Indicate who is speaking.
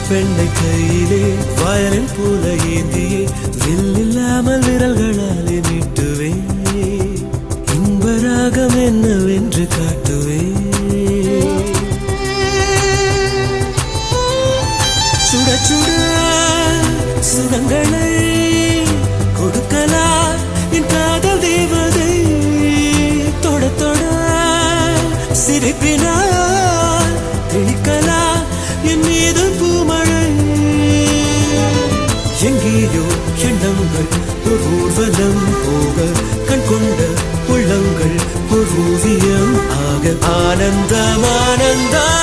Speaker 1: பெண்ணை கையிலே வயலின் போல ஏந்தியே வில்லில்லாமல் விரல்களாலே நீட்டுவே இன்பராகம் என்னவென்று காட்டுவே சுட சுட சுகங்களை கொடுக்கலா என் காதல் தேவதை தொட தொட சிரிப்பினால் தெளிக்கலா என் மீது பூமழை எங்கேயோ எண்ணங்கள் ஒரு ஊர்வலம் போக கண் கொண்ட உள்ளங்கள் ஒரு ஓவியம் ஆக ஆனந்தம் ஆனந்தம்